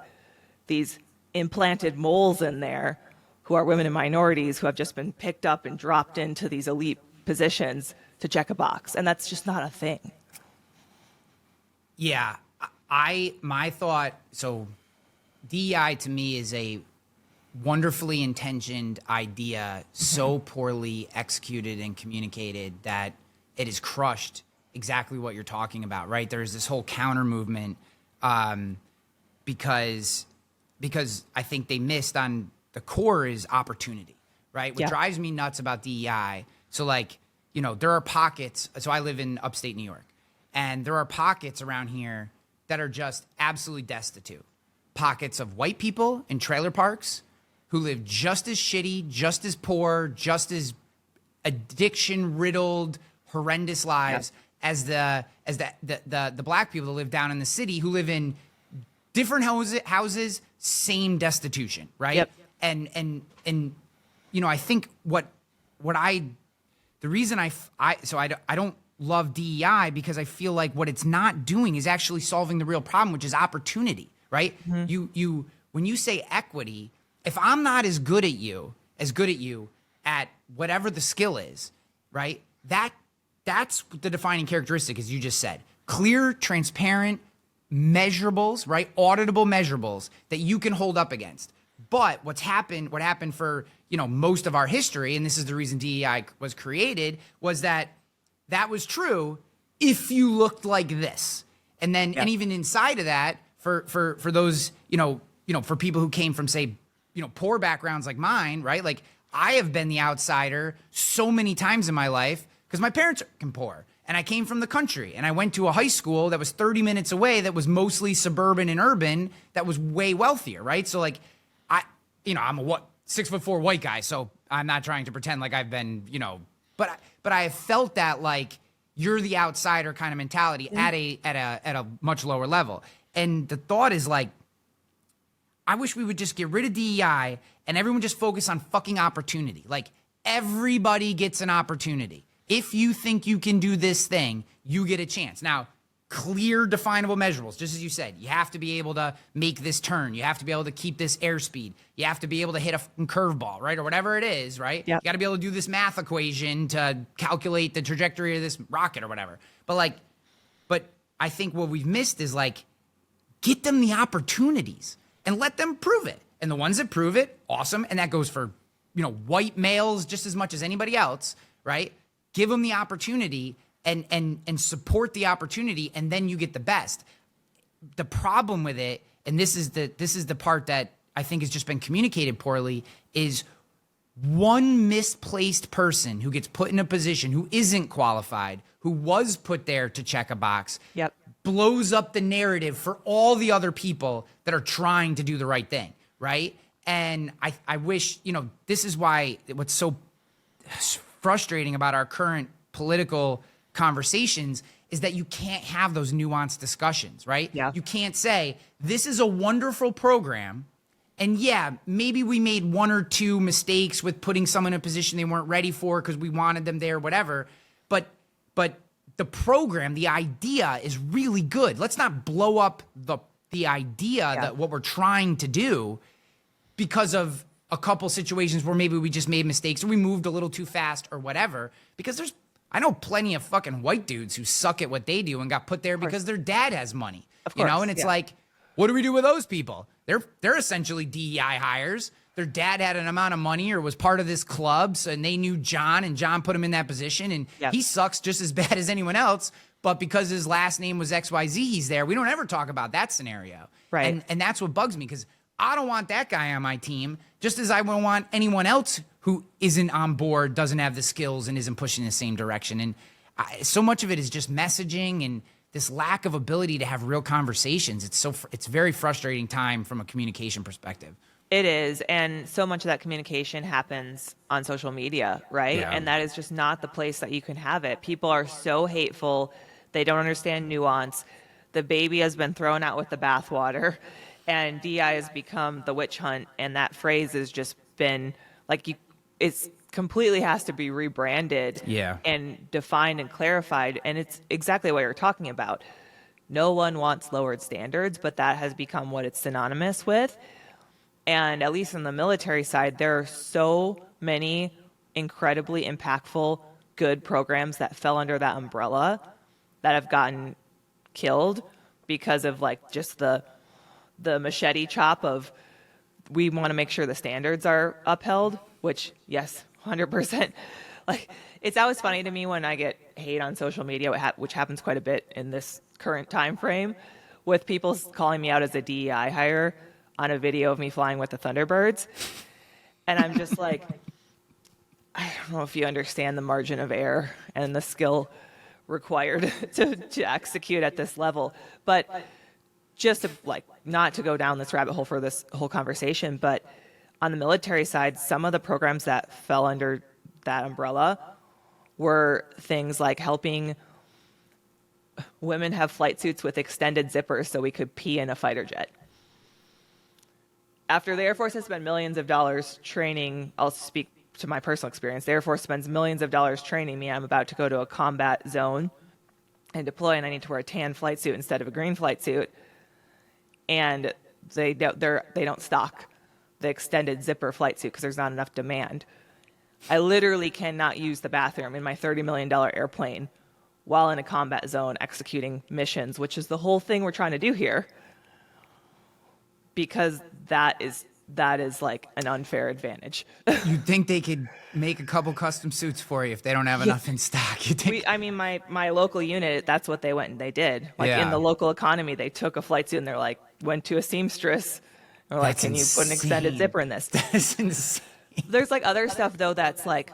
these implanted moles in there who are women and minorities who have just been picked up and dropped into these elite positions to check a box. And that's just not a thing. Yeah. My thought, so DEI to me is a wonderfully intentioned idea, so poorly executed and communicated that it has crushed exactly what you're talking about, right? There's this whole counter movement because I think they missed on the core is opportunity, right? What drives me nuts about DEI, so like, there are pockets, so I live in upstate New York, and there are pockets around here that are just absolutely destitute. pockets of white people in trailer parks who live just as shitty, just as poor, just as addiction-riddled, horrendous lives as the black people that live down in the city who live in different houses, same destitution, right? Yep. And you know, I think the reason I don't love DEI because I feel like what it's not doing is actually solving the real problem, which is opportunity, right? You when you say equity, if I'm not as good at you at whatever the skill is, right? That's the defining characteristic, as you just said. Clear, transparent measurables, right? Auditable measurables that you can hold up against. But what happened for, you know, most of our history, and this is the reason DEI was created, was that was true if you looked like this. And then, and even inside of that, for those, you know, for people who came from, say, you know, poor backgrounds like mine, right? Like, I have been the outsider so many times in my life because my parents are poor. And I came from the country, and I went to a high school that was 30 minutes away that was mostly suburban and urban that was way wealthier, right? So, like, I'm a 6'4" white guy, so I'm not trying to pretend like I've been, you know, but I have felt that, like, you're the outsider kind of mentality at a much lower level. And the thought is, like, I wish we would just get rid of DEI and everyone just focus on fucking opportunity. Like, everybody gets an opportunity. If you think you can do this thing, you get a chance. Now, clear, definable measurables, just as you said. You have to be able to make this turn. You have to be able to keep this airspeed. You have to be able to hit a fucking curveball, right? Or whatever it is, right? Yep. You got to be able to do this math equation to calculate the trajectory of this rocket or whatever. But I think what we've missed is, like, get them the opportunities and let them prove it. And the ones that prove it, awesome. And that goes for, you know, white males just as much as anybody else, right? Give them the opportunity and support the opportunity, and then you get the best. The problem with it, and this is the part that I think has just been communicated poorly, is one misplaced person who gets put in a position who isn't qualified, who was put there to check a box, blows up the narrative for all the other people that are trying to do the right thing, right? And I wish, you know, this is why what's so frustrating about our current political conversations is that you can't have those nuanced discussions, right? Yeah. You can't say, this is a wonderful program, and yeah, maybe we made one or two mistakes with putting someone in a position they weren't ready for because we wanted them there, whatever, but the program, the idea is really good. Let's not blow up the idea that what we're trying to do because of a couple situations where maybe we just made mistakes or we moved a little too fast or whatever. Because I know plenty of fucking white dudes who suck at what they do and got put there because their dad has money. Of course, you know, and it's like, what do we do with those people? They're essentially DEI hires. Their dad had an amount of money or was part of this club, so, and they knew John, and John put him in that position, and he sucks just as bad as anyone else, but because his last name was XYZ, he's there. We don't ever talk about that scenario. Right. And that's what bugs me, because I don't want that guy on my team, just as I wouldn't want anyone else who isn't on board, doesn't have the skills, and isn't pushing the same direction. And so much of it is just messaging and this lack of ability to have real conversations. It's very frustrating time from a communication perspective. It is, and so much of that communication happens on social media, right? Yeah. And that is just not the place that you can have it. People are so hateful. They don't understand nuance. The baby has been thrown out with the bathwater, and DI has become the witch hunt, and that phrase has just been, like, it's completely has to be rebranded and defined and clarified, and it's exactly what you're talking about. No one wants lowered standards, but that has become what it's synonymous with. And at least on the military side, there are so many incredibly impactful, good programs that fell under that umbrella that have gotten killed because of, like, just the machete chop of, we want to make sure the standards are upheld, which, yes, 100%. Like, it's always funny to me when I get hate on social media, which happens quite a bit in this current time frame, with people calling me out as a DEI hire on a video of me flying with the Thunderbirds. And I'm just like, I don't know if you understand the margin of error and the skill required to execute at this level. But just to like not to go down this rabbit hole for this whole conversation, but on the military side, some of the programs that fell under that umbrella were things like helping women have flight suits with extended zippers so we could pee in a fighter jet. After the Air Force has spent millions of dollars training, I'll speak to my personal experience. The Air Force spends millions of dollars training me. I'm about to go to a combat zone and deploy, and I need to wear a tan flight suit instead of a green flight suit. And they don't stock the extended zipper flight suit because there's not enough demand. I literally cannot use the bathroom in my $30 million airplane while in a combat zone executing missions, which is the whole thing we're trying to do here, because that is like an unfair advantage. You'd think they could make a couple custom suits for you if they don't have enough in stock. You think? My local unit, that's what they went and they did. Like in the local economy, they took a flight suit and they're like, went to a seamstress. Or like, can you put an extended zipper in this? That's insane. There's like other stuff though that's like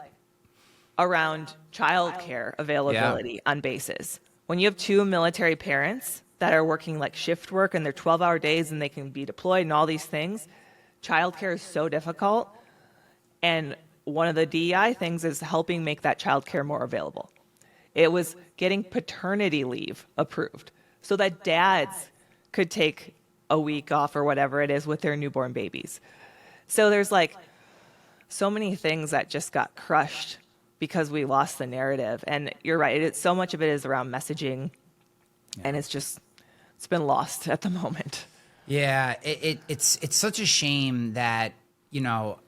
around childcare availability on bases. When you have two military parents that are working like shift work and they're 12-hour days and they can be deployed and all these things, childcare is so difficult. And one of the DEI things is helping make that childcare more available. It was getting paternity leave approved so that dads could take a week off or whatever it is with their newborn babies. So there's like so many things that just got crushed because we lost the narrative. And you're right, so much of it is around messaging, and it's been lost at the moment. Yeah, it's such a shame that, you know,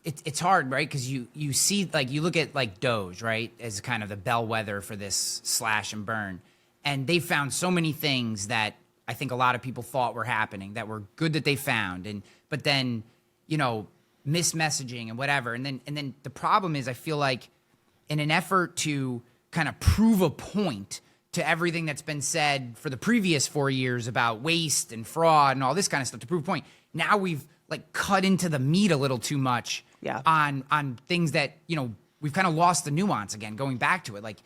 it's hard, right? Because you see, like, you look at like Doge, right, as kind of the bellwether for this slash and burn, and they found so many things that I think a lot of people thought were happening that were good that they found, but then, you know, mismessaging and whatever, and then the problem is, I feel like in an effort to kind of prove a point to everything that's been said for the previous 4 years about waste and fraud and all this kind of stuff, to prove a point, now we've like cut into the meat a little too much on things that, you know, we've kind of lost the nuance again, going back to it. Like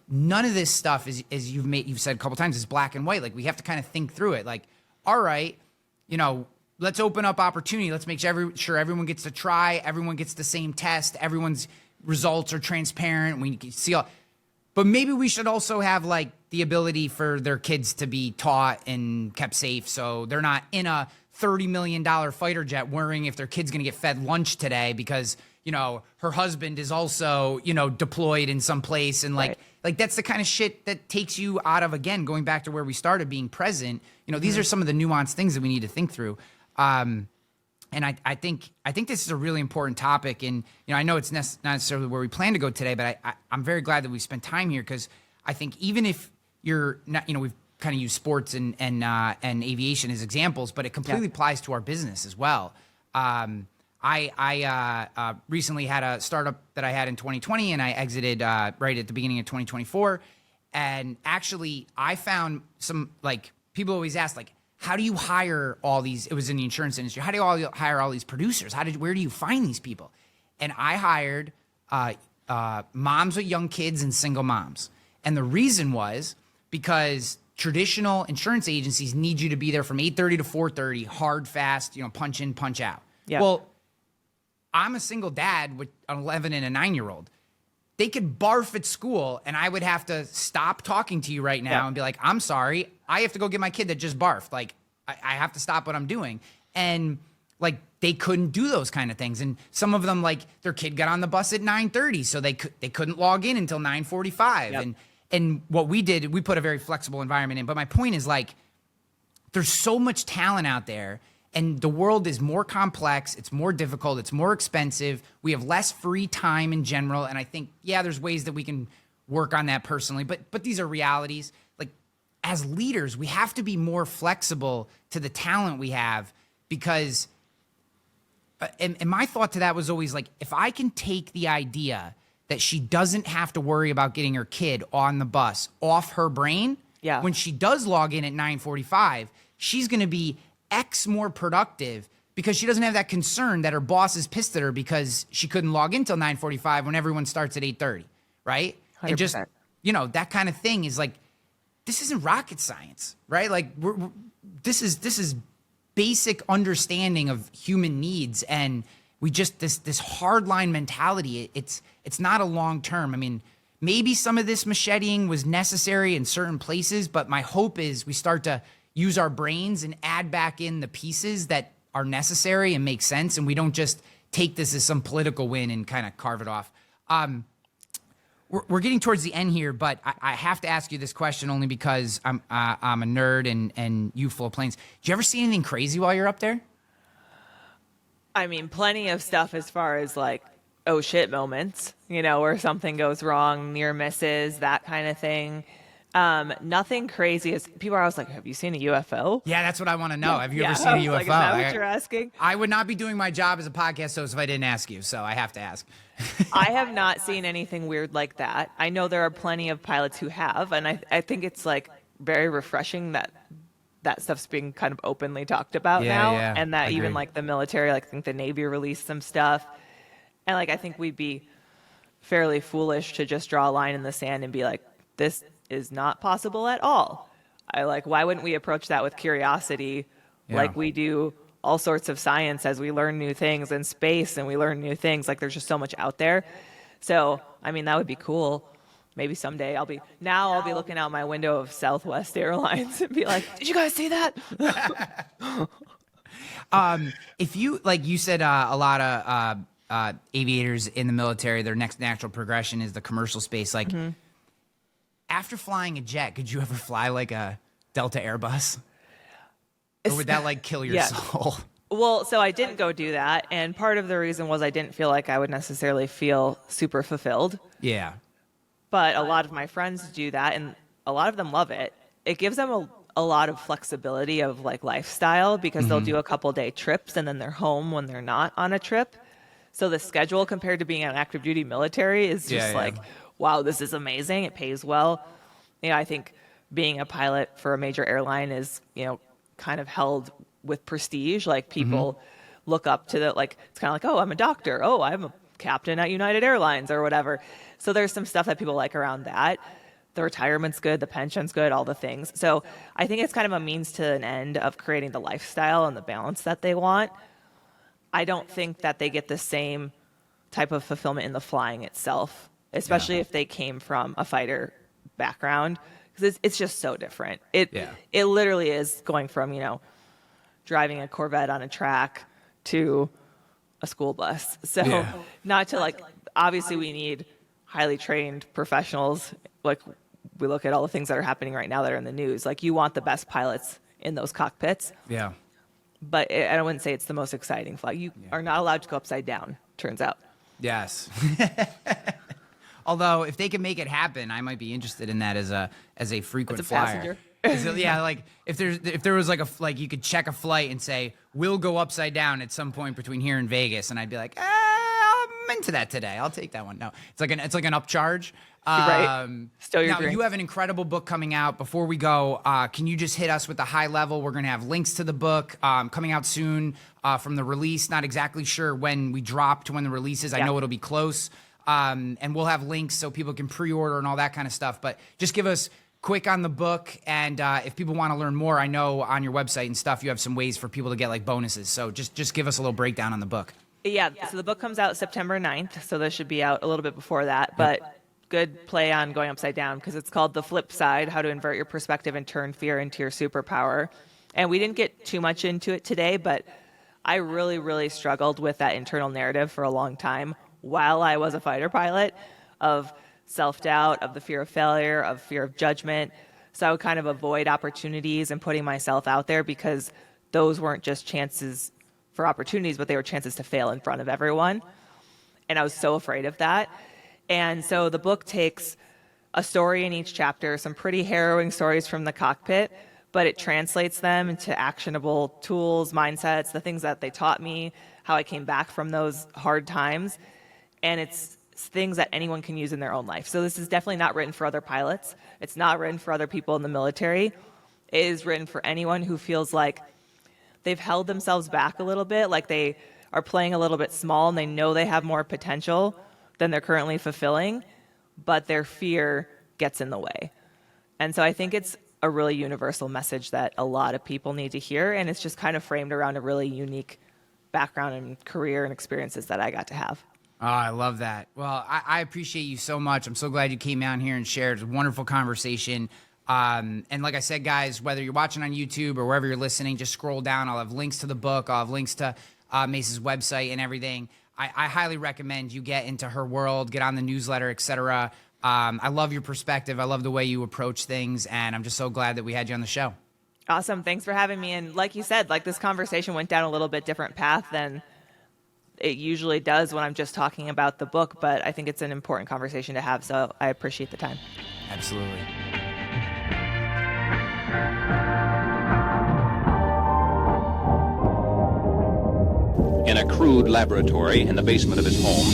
none of this stuff is, as you've said a couple times, is black and white. Like, we have to kind of think through it. Like, all right, you know, let's open up opportunity. Let's make sure everyone gets to try. Everyone gets the same test. Everyone's results are transparent. We can see all. But maybe we should also have like the ability for their kids to be taught and kept safe, so they're not in a $30 million fighter jet worrying if their kid's going to get fed lunch today because, you know, her husband is also, you know, deployed in some place. And like that's the kind of shit that takes you out of, again, going back to where we started, being present. You know, these are some of the nuanced things that we need to think through. And I think this is a really important topic. And, you know, I know it's not necessarily where we plan to go today, but I'm very glad that we spent time here, because I think even if you're not, you know, we've kind of used sports and aviation as examples, but it completely applies to our business as well. I recently had a startup that I had in 2020, and I exited right at the beginning of 2024. And actually, I found some, like, people always ask, like, how do you hire all these? It was in the insurance industry. How do you hire all these producers? Where do you find these people? And I hired moms with young kids and single moms. And the reason was because traditional insurance agencies need you to be there from 8:30 to 4:30, hard, fast, you know, punch in, punch out. Yeah. Well, I'm a single dad with an 11 and a 9-year-old. They could barf at school, and I would have to stop talking to you right now and be like, I'm sorry, I have to go get my kid that just barfed. Like, I have to stop what I'm doing. And like, they couldn't do those kind of things. And some of them, like, their kid got on the bus at 9:30, so they couldn't log in until 9:45. Yep. And what we did, we put a very flexible environment in. But my point is, like, there's so much talent out there, and the world is more complex, it's more difficult, it's more expensive. We have less free time in general. And I think, there's ways that we can work on that personally, but these are realities. Like, as leaders, we have to be more flexible to the talent we have, because, and my thought to that was always like, if I can take the idea that she doesn't have to worry about getting her kid on the bus off her brain, when she does log in at 9:45, she's going to be X more productive, because she doesn't have that concern that her boss is pissed at her because she couldn't log in till 9:45 when everyone starts at 8:30, right? 100%. And just, you know, that kind of thing is like, this isn't rocket science, right? Like this is basic understanding of human needs, and we just this hardline mentality. It's not a long term. I mean, maybe some of this macheting was necessary in certain places, but my hope is we start to use our brains and add back in the pieces that are necessary and make sense, and we don't just take this as some political win and kind of carve it off. We're getting towards the end here, but I have to ask you this question only because I'm a nerd and you full of planes. Did you ever see anything crazy while you're up there? I mean, plenty of stuff as far as like, oh shit moments, you know, where something goes wrong, near misses, that kind of thing. Nothing crazy. As people are always like, have you seen a UFO? Yeah, that's what I want to know. Have you ever seen a UFO? Like, is that what you're asking? I would not be doing my job as a podcast host if I didn't ask you, so I have to ask. I have not seen anything weird like that. I know there are plenty of pilots who have, and I think it's like very refreshing that that stuff's being kind of openly talked about now, and that even like the military, like I think the Navy released some stuff, and like I think we'd be fairly foolish to just draw a line in the sand and be like, this is not possible at all. Why wouldn't we approach that with curiosity, like we do all sorts of science as we learn new things in space and we learn new things. Like there's just so much out there. So, I mean, that would be cool. Maybe someday I'll be looking out my window of Southwest Airlines and be like, did you guys see that? If you, like you said, a lot of aviators in the military, their next natural progression is the commercial space. Like after flying a jet, could you ever fly like a Delta Airbus? Or would that like kill your soul? Well, so I didn't go do that. And part of the reason was I didn't feel like I would necessarily feel super fulfilled. Yeah. But a lot of my friends do that, and a lot of them love it. It gives them a lot of flexibility of like lifestyle because they'll do a couple day trips and then they're home when they're not on a trip. So the schedule compared to being an active duty military is just like, wow, this is amazing. It pays well. You know, I think being a pilot for a major airline is, you know, kind of held with prestige. Like people look up to like, it's kind of like, oh, I'm a doctor. Oh, I'm a captain at United Airlines or whatever. So there's some stuff that people like around that. The retirement's good, the pension's good, all the things. So I think it's kind of a means to an end of creating the lifestyle and the balance that they want. I don't think that they get the same type of fulfillment in the flying itself, especially if they came from a fighter background, because it's just so different. It literally is going from, you know, driving a Corvette on a track to a school bus. So not to like, obviously we need highly trained professionals. Like we look at all the things that are happening right now that are in the news. Like you want the best pilots in those cockpits. Yeah. But I wouldn't say it's the most exciting flight. You are not allowed to go upside down, turns out. Yes. Although if they can make it happen, I might be interested in that as a frequent as a flyer. passenger. Yeah, like if there was like you could check a flight and say we'll go upside down at some point between here and Vegas, and I'd be like, I'm into that today. I'll take that one. No, it's like an upcharge. Right. Still your now dream. You have an incredible book coming out. Before we go, can you just hit us with the high level? We're going to have links to the book coming out soon from the release. Not exactly sure when we drop to when the release is. I know it'll be close. And we'll have links so people can pre-order and all that kind of stuff. But just give us quick on the book. And if people want to learn more, I know on your website and stuff, you have some ways for people to get like bonuses. So just give us a little breakdown on the book. Yeah. So the book comes out September 9th. So this should be out a little bit before that. But good play on going upside down because it's called The Flip Side, How to Invert Your Perspective and Turn Fear into Your Superpower. And we didn't get too much into it today, but I really, really struggled with that internal narrative for a long time while I was a fighter pilot of self-doubt, of the fear of failure, of fear of judgment. So I would kind of avoid opportunities and putting myself out there because those weren't just chances for opportunities, but they were chances to fail in front of everyone. And I was so afraid of that. And so the book takes a story in each chapter, some pretty harrowing stories from the cockpit, but it translates them into actionable tools, mindsets, the things that they taught me, how I came back from those hard times. And it's things that anyone can use in their own life. So this is definitely not written for other pilots. It's not written for other people in the military. It is written for anyone who feels like they've held themselves back a little bit, like they are playing a little bit small and they know they have more potential than they're currently fulfilling, but their fear gets in the way. And so I think it's a really universal message that a lot of people need to hear. And it's just kind of framed around a really unique background and career and experiences that I got to have. Oh, I love that. Well, I appreciate you so much. I'm so glad you came out here and shared. It was a wonderful conversation. And like I said, guys, whether you're watching on YouTube or wherever you're listening, just scroll down. I'll have links to the book. I'll have links to Mace's website and everything. I highly recommend you get into her world, get on the newsletter, etc. I love your perspective. I love the way you approach things, and I'm just so glad that we had you on the show. Awesome. Thanks for having me. And like you said, like this conversation went down a little bit different path than it usually does when I'm just talking about the book, but I think it's an important conversation to have, so I appreciate the time. Absolutely. In a crude laboratory in the basement of his home,